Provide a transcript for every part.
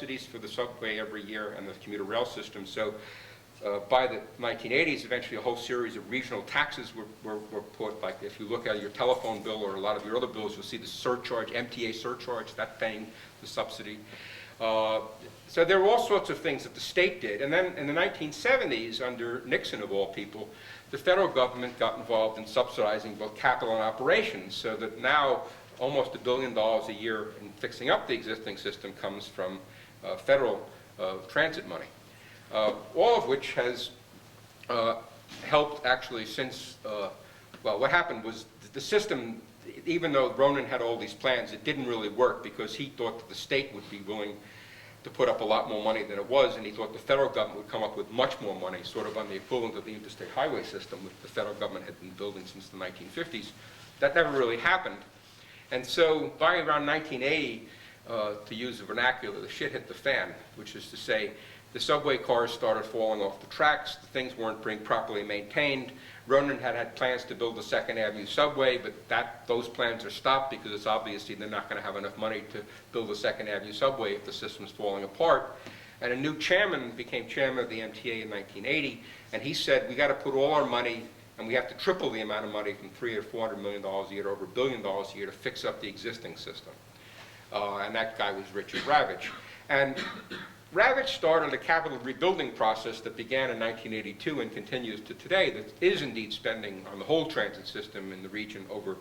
subsidies for the subway every year and the commuter rail system. So by the 1980s, eventually a whole series of regional taxes were put. Like if you look at your telephone bill or a lot of your other bills, you'll see the surcharge, MTA surcharge, that's paying the subsidy. So there were all sorts of things that the state did. And then in the 1970s, under Nixon of all people, the federal government got involved in subsidizing both capital and operations, so that now almost $1 billion a year in fixing up the existing system comes from federal transit money. All of which has helped actually since, well, what happened was the system, even though Ronan had all these plans, it didn't really work because he thought that the state would be willing to put up a lot more money than it was, and he thought the federal government would come up with much more money, sort of on the equivalent of the interstate highway system, which the federal government had been building since the 1950s. That never really happened. And so by around 1980, to use the vernacular, the shit hit the fan, which is to say, the subway cars started falling off the tracks, the things weren't being properly maintained. Ronan had plans to build the 2nd Avenue subway, but those plans are stopped because it's obviously they're not going to have enough money to build the 2nd Avenue subway if the system's falling apart. And a new chairman became chairman of the MTA in 1980, and he said, we got to put all our money, and we have to triple the amount of money from $300 or $400 million a year to over $1 billion a year to fix up the existing system. And that guy was Richard Ravitch. And Ravitch started a capital rebuilding process that began in 1982 and continues to today that is indeed spending on the whole transit system in the region over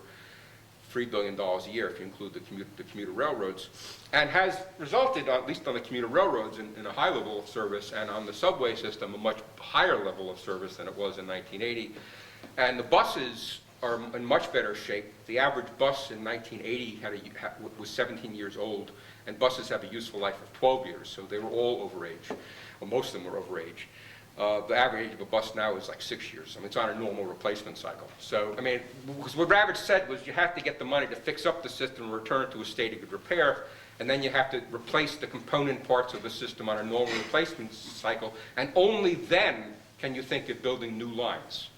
$3 billion a year if you include the commuter railroads, and has resulted, at least on the commuter railroads, in a high level of service, and on the subway system a much higher level of service than it was in 1980. And the buses are in much better shape. The average bus in 1980 was 17 years old, and buses have a useful life of 12 years, so they were all over age. Well, most of them were over age. The average age of a bus now is like 6 years. I mean, it's on a normal replacement cycle. So, I mean, because what Ravitch said was you have to get the money to fix up the system and return it to a state of good repair, and then you have to replace the component parts of the system on a normal replacement cycle, and only then can you think of building new lines.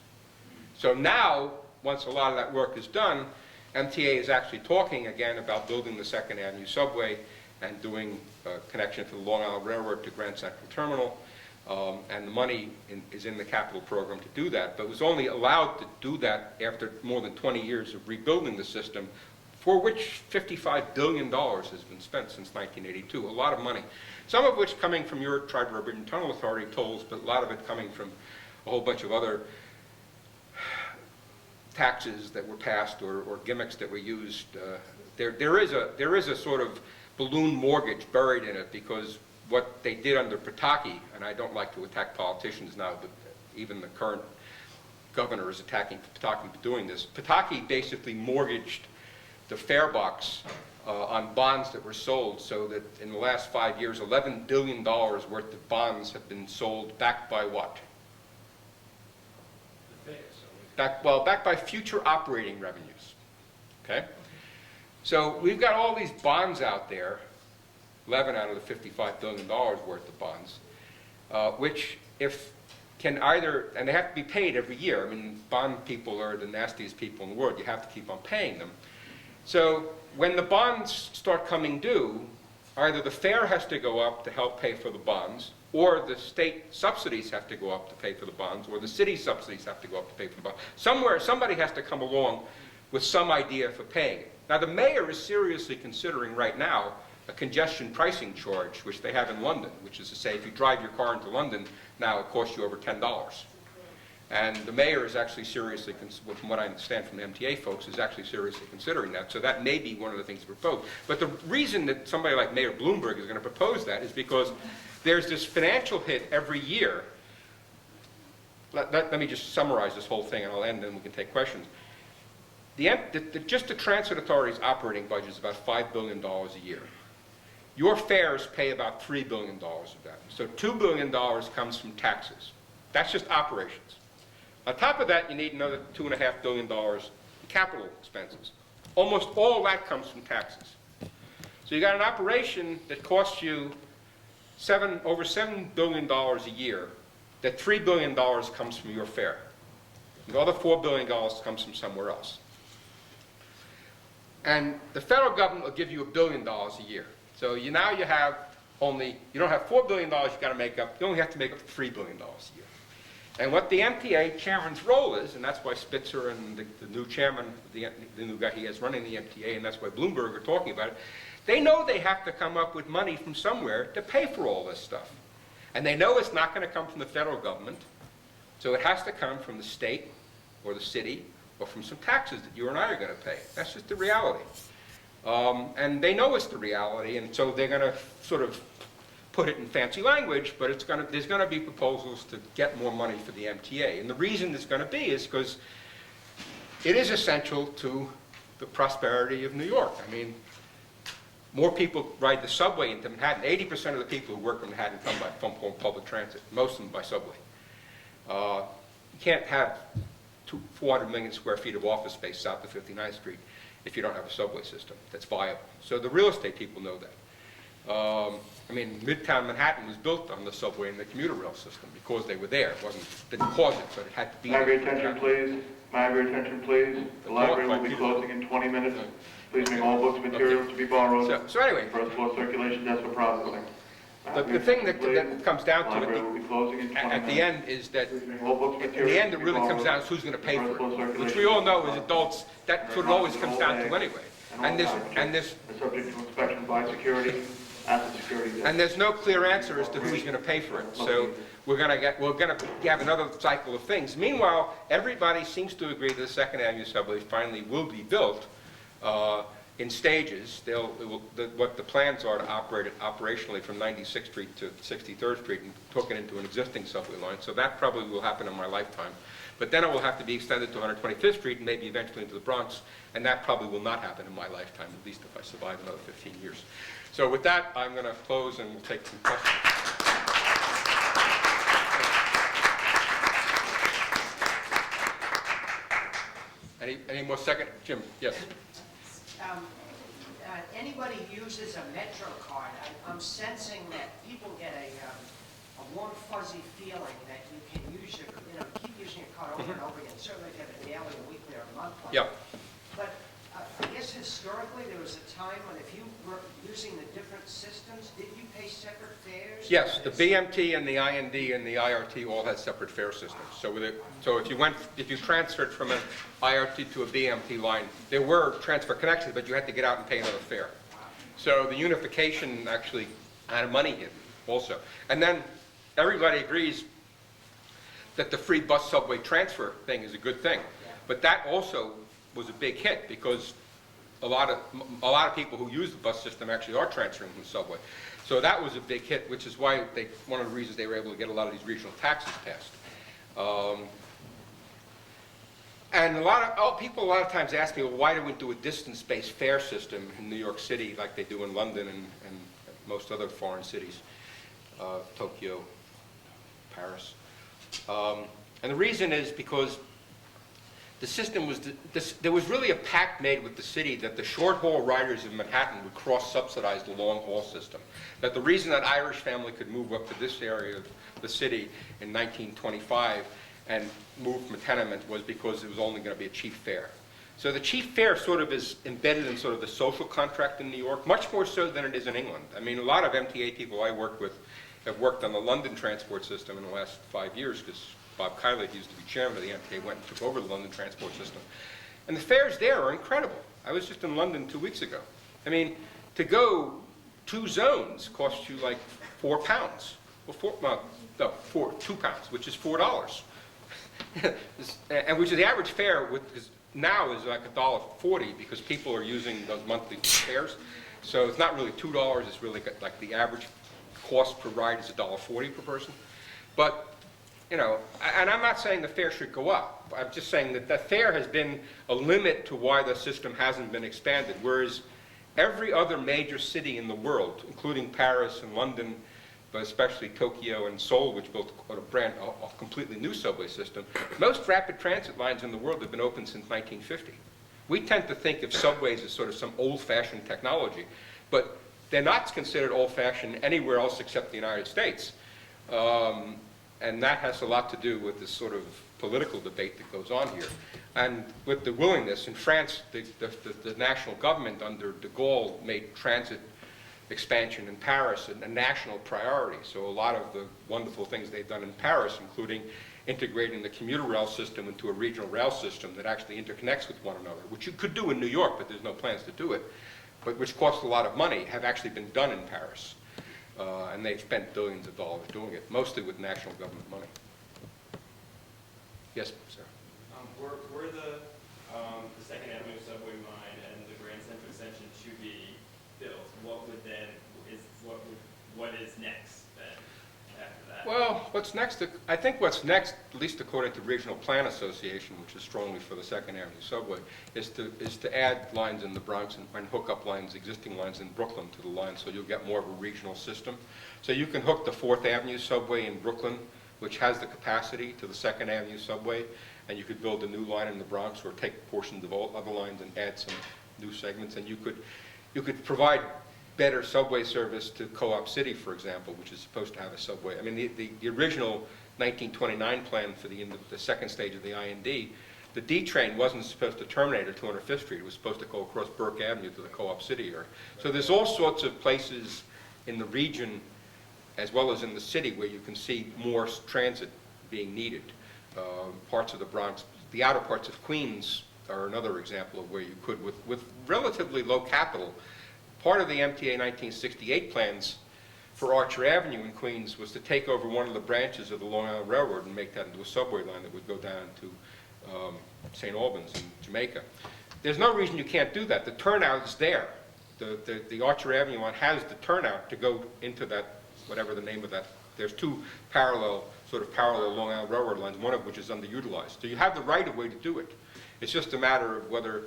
So now, once a lot of that work is done, MTA is actually talking again about building the 2nd Avenue subway and doing a connection to the Long Island Railroad to Grand Central Terminal. And the money is in the capital program to do that, but was only allowed to do that after more than 20 years of rebuilding the system, for which $55 billion has been spent since 1982, a lot of money. Some of which coming from your Tri-Riverine Tunnel Authority tolls, but a lot of it coming from a whole bunch of other taxes that were passed or gimmicks that were used. There is a sort of balloon mortgage buried in it, because what they did under Pataki, and I don't like to attack politicians now, but even the current governor is attacking Pataki for doing this. Pataki basically mortgaged the fare box on bonds that were sold, so that in the last 5 years, $11 billion worth of bonds have been sold, backed by what? Backed by future operating revenues, okay? So we've got all these bonds out there, 11 out of the $55 billion worth of bonds, which can either, and they have to be paid every year. I mean, bond people are the nastiest people in the world. You have to keep on paying them. So when the bonds start coming due, either the fare has to go up to help pay for the bonds, or the state subsidies have to go up to pay for the bonds, or the city subsidies have to go up to pay for the bonds. Somewhere, somebody has to come along with some idea for paying it. Now, the mayor is seriously considering right now a congestion pricing charge, which they have in London, which is to say, if you drive your car into London, now it costs you over $10. And the mayor is actually seriously, from what I understand from the MTA folks, is actually seriously considering that. So that may be one of the things to propose. But the reason that somebody like Mayor Bloomberg is going to propose that is because there's this financial hit every year. Let me just summarize this whole thing, and I'll end, and then we can take questions. Just the Transit Authority's operating budget is about $5 billion a year. Your fares pay about $3 billion of that. So $2 billion comes from taxes. That's just operations. On top of that, you need another $2.5 billion in capital expenses. Almost all that comes from taxes. So you got an operation that costs you over $7 billion a year, that $3 billion comes from your fare. The other $4 billion comes from somewhere else. And the federal government will give you $1 billion a year. So now you have only, you don't have $4 billion you've got to make up, you only have to make up $3 billion a year. And what the MTA chairman's role is, and that's why Spitzer and the new chairman, the new guy he has running the MTA, and that's why Bloomberg are talking about it, they know they have to come up with money from somewhere to pay for all this stuff. And they know it's not going to come from the federal government, so it has to come from the state or the city or from some taxes that you and I are going to pay. That's just the reality. And they know it's the reality, and so they're going to sort of put it in fancy language, but there's going to be proposals to get more money for the MTA. And the reason it's going to be is because it is essential to the prosperity of New York. I mean, more people ride the subway into Manhattan. 80% of the people who work in Manhattan come from public transit, most of them by subway. You can't have 400 million square feet of office space south of 59th Street if you don't have a subway system that's viable. So the real estate people know that. I mean, Midtown Manhattan was built on the subway and the commuter rail system because they were there. Didn't cause it, but it had to be there. May I have your attention, please? May I have your attention, please? The library will be closing in 20 minutes. Please bring all books and materials to be borrowed. So anyway, First floor circulation desk for processing. the thing that comes down to it at the end is that, in the end, it really comes down to who's going to pay for it, which we all know as adults, that's what it always comes down to anyway. And there's subject to inspection by security. And there's no clear answer as to who's going to pay for it. So we're going to have another cycle of things. Meanwhile, everybody seems to agree that the Second Avenue subway finally will be built in stages. What the plans are to operate it operationally from 96th Street to 63rd Street and hook it into an existing subway line. So that probably will happen in my lifetime. But then it will have to be extended to 125th Street and maybe eventually into the Bronx. And that probably will not happen in my lifetime, at least if I survive another 15 years. So with that, I'm going to close and we'll take some questions. Any more second? Jim, yes. Anybody uses a Metro card, I'm sensing that people get a warm, fuzzy feeling that you can use keep using your card over and over again. Certainly if you have a daily, a weekly, or a monthly. Yeah. But I guess historically there was a time when if you were using the different systems, did you pay separate fares? Yes, the BMT and the IND and the IRT all had separate fare systems. So if you transferred from an IRT to a BMT line, there were transfer connections, but you had to get out and pay another fare. So the unification actually had money in also. And then everybody agrees that the free bus subway transfer thing is a good thing. But that also was a big hit because a lot of people who use the bus system actually are transferring from the subway. So that was a big hit, which is why one of the reasons they were able to get a lot of these regional taxes passed. And people a lot of times ask me, well, why do we do a distance-based fare system in New York City like they do in London and most other foreign cities, Tokyo, Paris? And the reason is because the system was, there was really a pact made with the city that the short-haul riders in Manhattan would cross-subsidize the long-haul system. That the reason that Irish family could move up to this area of the city in 1925 and move from a tenement was because it was only going to be a cheap fare. So the cheap fare sort of is embedded in sort of the social contract in New York, much more so than it is in England. I mean, a lot of MTA people I work with have worked on the London transport system in the last 5 years because Bob Kiley, who used to be chairman of the MTA, went and took over the London transport system. And the fares there are incredible. I was just in London 2 weeks ago. I mean, to go 2 zones costs you like £4. Well, 2 pounds, which is $4. And which is the average fare now is like $1.40 because people are using those monthly fares. So it's not really $2, it's really like the average cost per ride is $1.40 per person. But and I'm not saying the fare should go up. I'm just saying that the fare has been a limit to why the system hasn't been expanded, whereas every other major city in the world, including Paris and London, but especially Tokyo and Seoul, which built a completely new subway system, most rapid transit lines in the world have been open since 1950. We tend to think of subways as sort of some old-fashioned technology, but they're not considered old-fashioned anywhere else except the United States. And that has a lot to do with this sort of political debate that goes on here. And with the willingness, in France, the national government under de Gaulle made transit expansion in Paris a national priority. So a lot of the wonderful things they've done in Paris, including integrating the commuter rail system into a regional rail system that actually interconnects with one another, which you could do in New York, but there's no plans to do it, but which costs a lot of money, have actually been done in Paris. And they've spent billions of dollars doing it, mostly with national government money. Yes, sir. Were the Second Avenue subway line and the Grand Central extension to be built, what is next then after that? Well, what's next, I think what's next, at least according to Regional Plan Association, which is strongly for the Second Avenue subway, is to add lines in the Bronx and hook up lines, existing lines in Brooklyn to the line, so you'll get more of a regional system. So you can hook the Fourth Avenue subway in Brooklyn, which has the capacity, to the Second Avenue subway, and you could build a new line in the Bronx, or take portions of all other lines and add some new segments, and you could provide better subway service to Co-op City, for example, which is supposed to have a subway. I mean, the original 1929 plan for the second stage of the IND, the D train wasn't supposed to terminate at 205th Street. It was supposed to go across Burke Avenue to the Co-op City area. So there's all sorts of places in the region, as well as in the city, where you can see more transit being needed. Parts of the Bronx, the outer parts of Queens are another example of where you could, with relatively low capital. Part of the MTA 1968 plans for Archer Avenue in Queens was to take over one of the branches of the Long Island Railroad and make that into a subway line that would go down to St. Albans in Jamaica. There's no reason you can't do that. The turnout is there. The Archer Avenue one has the turnout to go into that, whatever the name of that. There's two sort of parallel Long Island Railroad lines, one of which is underutilized. So you have the right of way to do it. It's just a matter of whether,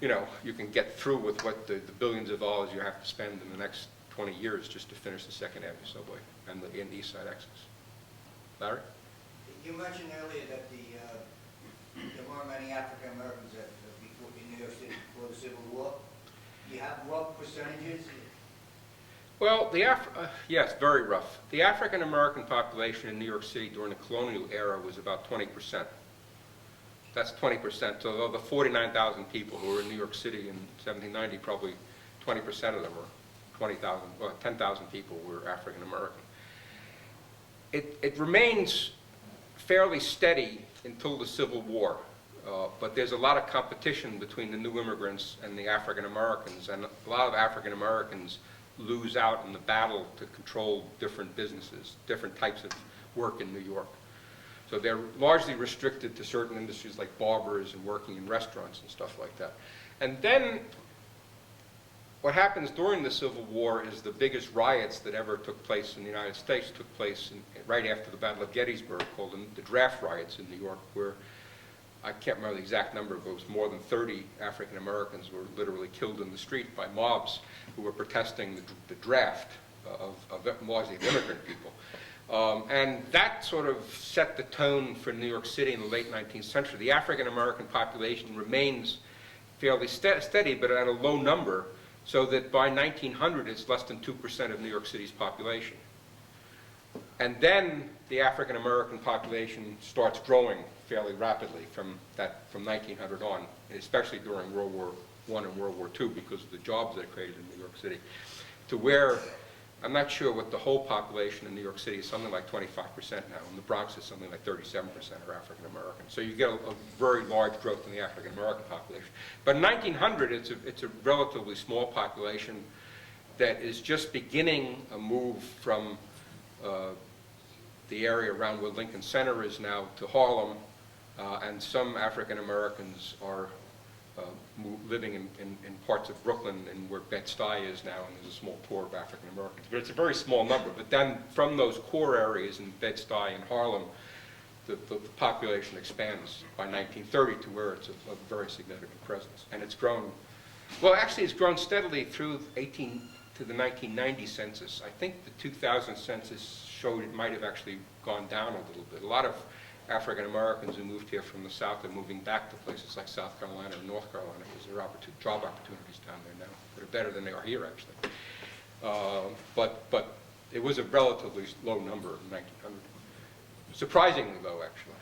you can get through with what the billions of dollars you have to spend in the next 20 years just to finish the Second Avenue subway and the East Side access. Larry? You mentioned earlier that there weren't many African Americans in New York City before the Civil War. Do you have rough percentages? Well, yes, very rough. The African American population in New York City during the colonial era was about 20%. That's 20%. So of the 49,000 people who were in New York City in 1790, probably 20% of them, or 20,000, well, 10,000 people were African American. It remains fairly steady until the Civil War, but there's a lot of competition between the new immigrants and the African Americans, and a lot of African Americans lose out in the battle to control different businesses, different types of work in New York. So they're largely restricted to certain industries like barbers and working in restaurants and stuff like that. And then what happens during the Civil War is the biggest riots that ever took place in the United States took place right after the Battle of Gettysburg, called the draft riots in New York, where I can't remember the exact number, but it was more than 30 African Americans were literally killed in the street by mobs who were protesting the draft of largely immigrant people. And that sort of set the tone for New York City in the late 19th century. The African American population remains fairly steady, but at a low number, so that by 1900 it's less than 2% of New York City's population. And then the African American population starts growing fairly rapidly from 1900 on, especially during World War I and World War II, because of the jobs that it created in New York City, to where, I'm not sure what the whole population in New York City is, something like 25% now, and the Bronx is something like 37% are African American. So you get a very large growth in the African American population. But in 1900, it's a relatively small population that is just beginning a move from the area around where Lincoln Center is now to Harlem, and some African Americans are living in parts of Brooklyn and where Bed-Stuy is now, and there's a small core of African Americans. But it's a very small number. But then from those core areas in Bed-Stuy and Harlem, the population expands by 1930 to where it's a very significant presence. And it's grown, well, actually it's grown steadily through to the 1990 census. I think the 2000 census showed it might have actually gone down a little bit. A lot of African Americans who moved here from the South are moving back to places like South Carolina or North Carolina because there are job opportunities down there now that are better than they are here, actually. But it was a relatively low number in 1900. Surprisingly low, actually.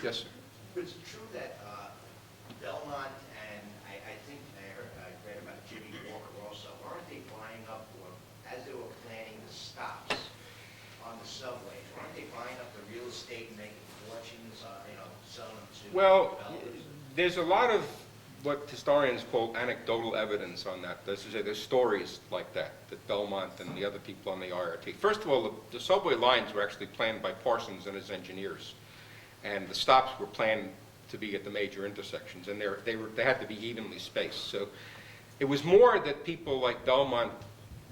Yes, sir. Is it true that Belmont and I think I read about Jimmy Walker also, aren't they Well, there's a lot of what historians call anecdotal evidence on that. This is, there's stories like that Belmont and the other people on the IRT. First of all, the subway lines were actually planned by Parsons and his engineers, and the stops were planned to be at the major intersections, and they had to be evenly spaced. So it was more that people like Belmont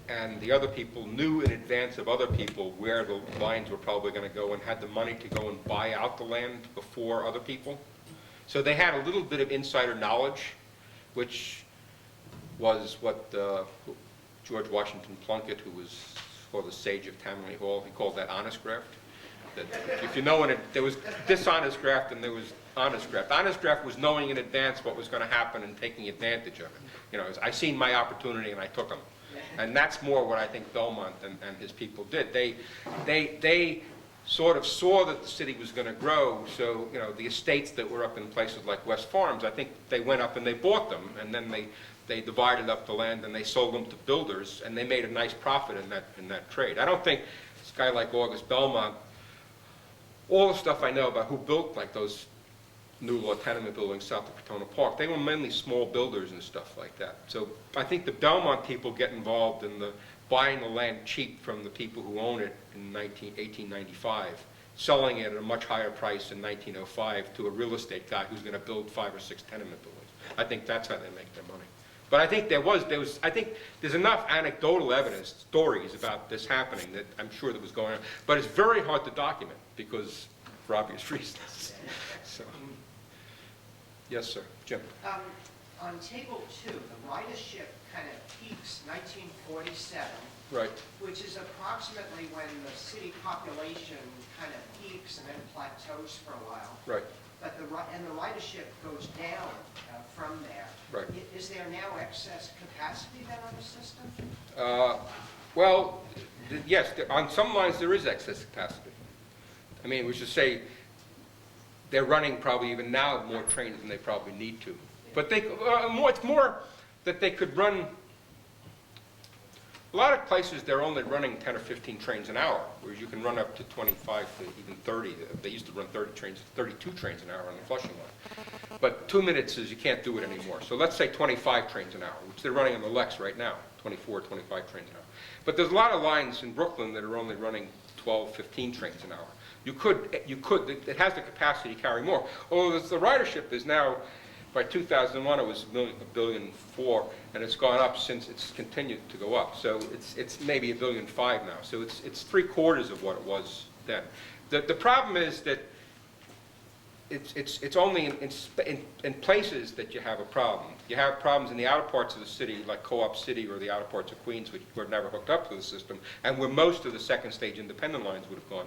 and the other people knew in advance of other people where the lines were probably going to go and had the money to go and buy out the land before other people. So they had a little bit of insider knowledge, which was what George Washington Plunkett, who was called the sage of Tammany Hall, he called that honest graft. That if you know when there was dishonest graft and there was honest graft. Honest graft was knowing in advance what was going to happen and taking advantage of it. You know, I seen my opportunity and I took them. And that's more what I think Belmont and his people did. They sort of saw that the city was going to grow, so, you know, the estates that were up in places like West Farms, I think they went up and they bought them, and then they divided up the land and they sold them to builders, and they made a nice profit in that trade. I don't think this guy like August Belmont, all the stuff I know about who built like those new law tenement buildings south of Crotona Park, they were mainly small builders and stuff like that. So I think the Belmont people get involved in the buying the land cheap from the people who own it in 1895, selling it at a much higher price in 1905 to a real estate guy who's going to build 5 or 6 tenement buildings. I think that's how they make their money. But I think I think there's enough anecdotal evidence, stories about this happening that I'm sure that was going on. But it's very hard to document because, for obvious reasons. So, yes, sir. Jim. On table 2, the ridership kind of peaks 1947, Right. which is approximately when the city population kind of peaks and then plateaus for a while. Right. But the ridership goes down from there. Right. Is there now excess capacity then on the system? Well, yes, on some lines there is excess capacity. I mean, we should say they're running probably even now more trains than they probably need to. But it's more that they could run, a lot of places they're only running 10 or 15 trains an hour, whereas you can run up to 25 to even 30. They used to run 32 trains an hour on the Flushing line. But 2 minutes is, you can't do it anymore. So let's say 25 trains an hour, which they're running on the Lex right now, 24, 25 trains an hour. But there's a lot of lines in Brooklyn that are only running 12, 15 trains an hour. It has the capacity to carry more. Although the ridership is now, by 2001 it was $1.4 billion, and it's gone up since, it's continued to go up. So it's maybe $1.5 billion now. So it's 3/4 of what it was then. The problem is that it's only in places that you have a problem. You have problems in the outer parts of the city, like Co-op City or the outer parts of Queens, which were never hooked up to the system, and where most of the second stage independent lines would have gone.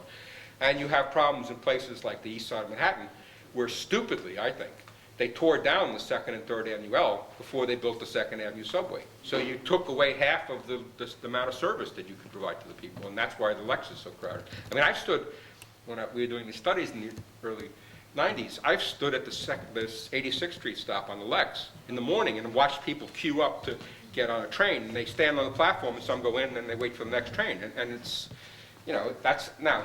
And you have problems in places like the east side of Manhattan, where stupidly, I think, they tore down the 2nd and 3rd Avenue L before they built the 2nd Avenue subway. So you took away half of the amount of service that you could provide to the people, and that's why the Lex is so crowded. I mean, I stood, when we were doing these studies in the early 90s, I've stood at this 86th Street stop on the Lex in the morning and watched people queue up to get on a train, and they stand on the platform and some go in and they wait for the next train. And it's, you know, that's, now,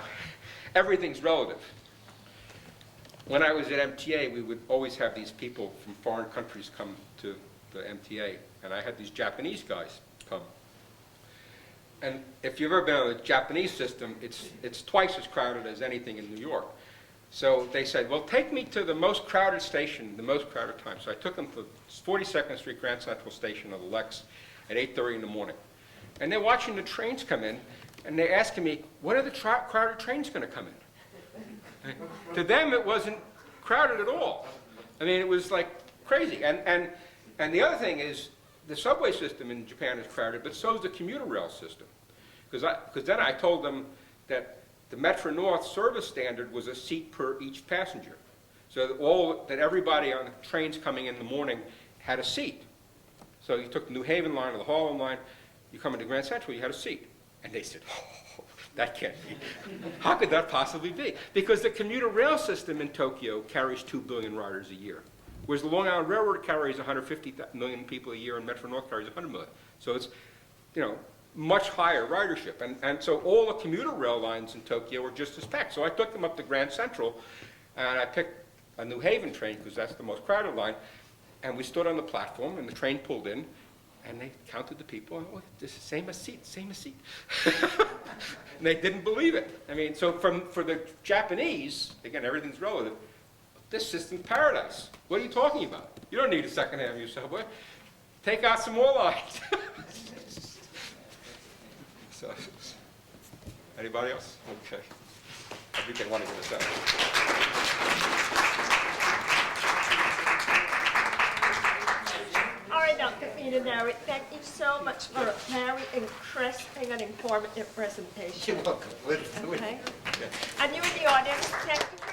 everything's relative. When I was at MTA, we would always have these people from foreign countries come to the MTA, and I had these Japanese guys come. And if you've ever been on the Japanese system, it's twice as crowded as anything in New York. So they said, well, take me to the most crowded station, the most crowded time. So I took them to 42nd Street Grand Central Station of the Lex at 8:30 in the morning. And they're watching the trains come in, and they're asking me, when are the crowded trains going to come in? To them, it wasn't crowded at all. I mean, it was like crazy. And the other thing is, the subway system in Japan is crowded, but so is the commuter rail system. Because then I told them that the Metro North service standard was a seat per each passenger. So that everybody on the trains coming in the morning had a seat. So you took the New Haven line or the Harlem line, you come into Grand Central, you had a seat. And they said, oh, that can't be. How could that possibly be? Because the commuter rail system in Tokyo carries 2 billion riders a year, whereas the Long Island Railroad carries 150 million people a year, and Metro North carries 100 million. So it's, you know, much higher ridership. And so all the commuter rail lines in Tokyo were just as packed. So I took them up to Grand Central, and I a New Haven train, because that's the most crowded line, and we stood on the platform, and the train pulled in, and they counted the people, oh, this is same as seat, same as seat. And they didn't believe it. I mean, so for the Japanese, again, everything's relative, this system's paradise. What are you talking about? You don't need a Second Avenue subway. Take out some more lines. So, anybody else? Okay. I think they want to get us out. All right, Dr. Peter Derrick, thank you so much for a very interesting and informative presentation. You're welcome. Okay? And you in the audience, thank you